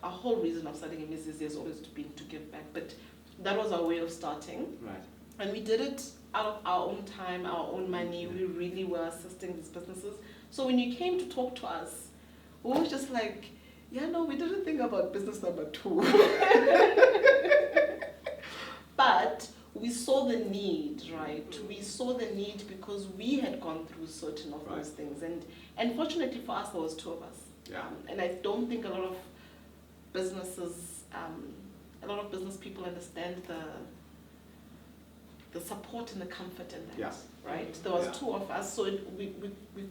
whole reason of starting Imizizi has always been to give back, but that was our way of starting. Right. And we did it out of our own time, our own money. We really were assisting these businesses. So when you came to talk to us, we were just like, we didn't think about business number 2. But we saw the need, right? We saw the need because we had gone through certain of those things, and fortunately for us, there was two of us. Yeah. And I don't think a lot of businesses, a lot of business people understand the support and the comfort in that. Yeah. Right? There was two of us, so we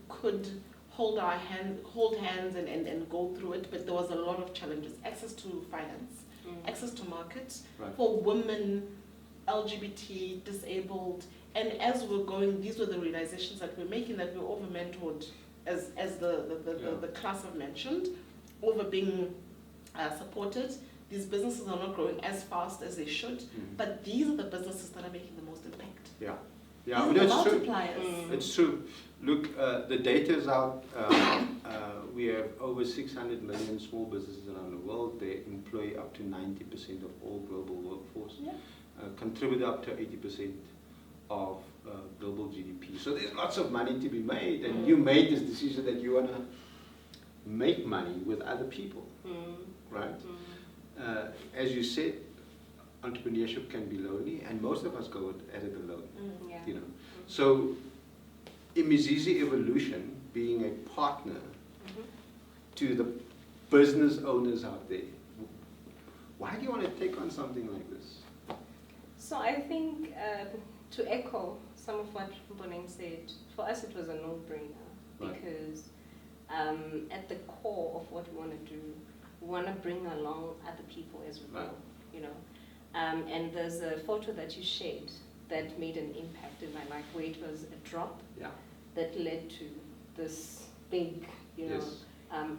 could hold hands and go through it, but there was a lot of challenges. Access to finance, access to markets for women, LGBT, disabled, and as we're going, these were the realizations that we're making, that we're over-mentored, as the class have mentioned, over being supported. These businesses are not growing as fast as they should, but these are the businesses that are making the most impact. Yeah, These no, are the it's true. multipliers. It's true. Look, the data is out. We have over 600 million small businesses around the world. They employ up to 90% of all global workforce. Yeah. Contribute up to 80% of global GDP. So there's lots of money to be made, and you made this decision that you want to make money with other people, right? As you said, entrepreneurship can be lonely, and most of us go at it alone. You know. So Imizizi Evolution, being a partner to the business owners out there, why do you want to take on something like this? So I think, to echo some of what Mponeng said, for us it was a no-brainer, because at the core of what we want to do, we want to bring along other people as we go, you know. And there's a photo that you shared that made an impact in my life, where it was a drop that led to this big, you know,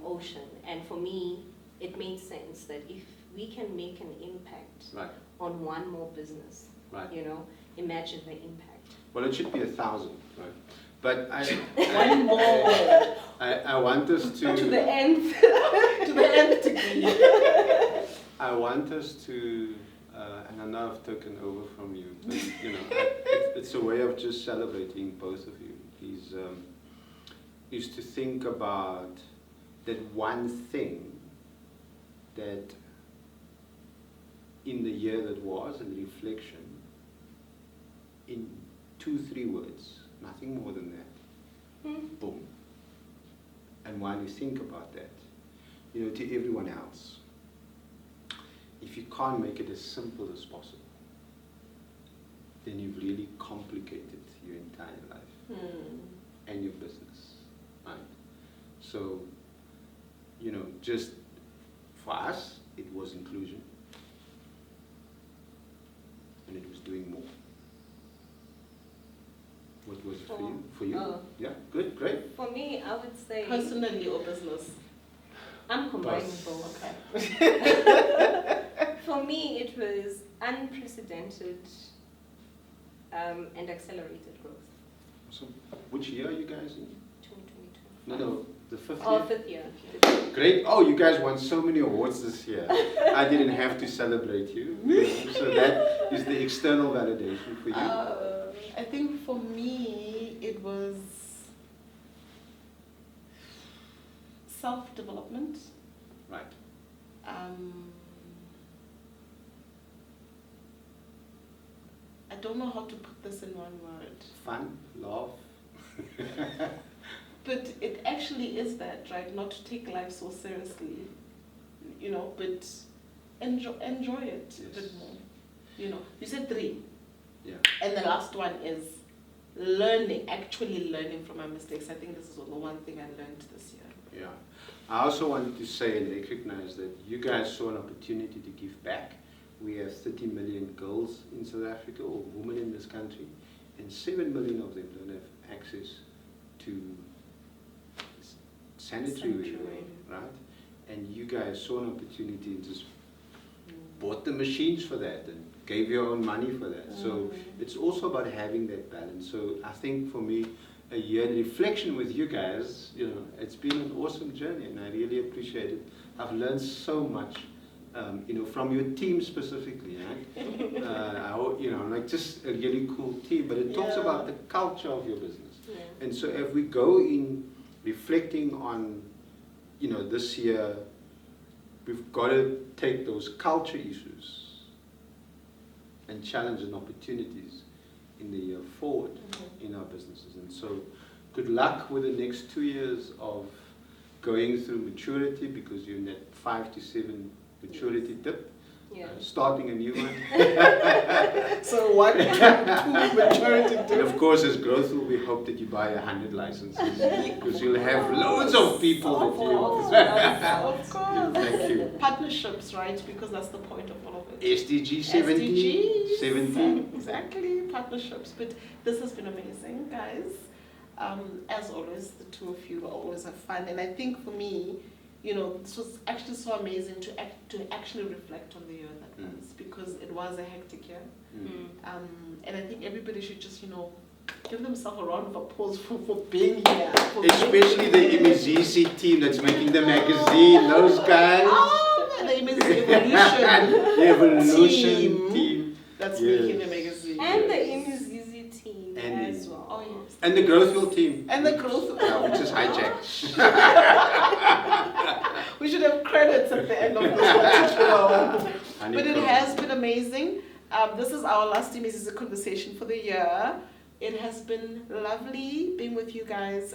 ocean. And for me, it made sense that if we can make an impact on one more business, you know, imagine the impact. Well, it should be 1,000, right? But One more. I want us to the nth, to the nth degree. I want us to, and I know I've taken over from you, but you know, it's a way of just celebrating both of you. Is to think about that one thing that in the year that was, and reflection, in 2-3 words, nothing more than that. Boom. And while you think about that, you know, to everyone else, if you can't make it as simple as possible, then you've really complicated your entire life and your business, right? So, you know, just for us, it was inclusion, and it was doing more. What was it for you? For you? Yeah, good, great. For me, I would say... Personally or business? I'm combining both. Okay. For me, it was unprecedented and accelerated growth. So, which year are you guys in? 2022. No, the 5th year? Oh, 5th year. Great. Oh, you guys won so many awards this year. I didn't have to celebrate you. So that is the external validation for you. I think for me, it was self-development. Right. I don't know how to put this in one word. Fun, love. But it actually is that, right? Not to take life so seriously, you know, but enjoy it a bit more. You know, you said 3. Yeah. And the last one is actually learning from my mistakes. I think this is the one thing I learned this year. Yeah. I also wanted to say and recognize that you guys saw an opportunity to give back. We have 30 million girls in South Africa, or women in this country, and 7 million of them don't have access to sanitary, right? And you guys saw an opportunity and just bought the machines for that and gave your own money for that. So it's also about having that balance. So I think for me, a year reflection with you guys, you know, it's been an awesome journey, and I really appreciate it. I've learned so much, you know, from your team specifically, right? You know, like just a really cool team, but it talks about the culture of your business. And so if we go in reflecting on, you know, this year, we've got to take those culture issues and challenge and opportunities in the year forward in our businesses. And so good luck with the next 2 years of going through maturity, because you're in that 5 to 7 maturity dip. Yeah. Starting a new one. So 1 to 2 maturity And dip. of course, as growth, we hope that you buy 100 licenses, because you'll have loads of people that you. Of course. Thank you. Partnerships, right? Because that's the point of all of it. SDG 17. SDGs. 17. Exactly, partnerships. But this has been amazing, guys. As always, the two of you always have fun. And I think for me, you know, this was actually so amazing to actually reflect on the year that was, because it was a hectic year. And I think everybody should just, you know, give themselves a round of applause for being here. Especially the Imizizi team that's making the magazine, those guys. Oh, the Imizizi Evolution. The Evolution team. That's making the magazine. And the Imizizi team And as well. Oh, yes. And the Growthville team. And the growth. Which is hijacked. We should have credits at the end of this particular one. But it has been amazing. This is our last Imizizi conversation for the year. It has been lovely being with you guys.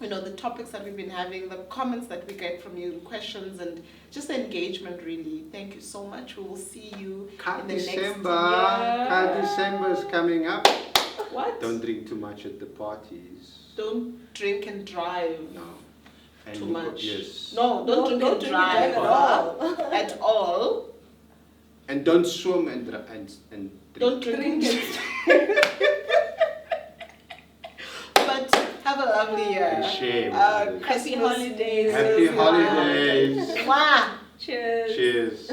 You know, the topics that we've been having, the comments that we get from you, questions, and just the engagement, really. Thank you so much. We will see you in the next year. December is coming up. What? Don't drink too much at the parties. Don't drink and drive. No. And Too much. Yes. No, don't drink and drive at all. At all. And don't swim and drink. Don't drink and But have a lovely year. And share. Happy holidays. Happy holidays. Mwah. Cheers. Cheers.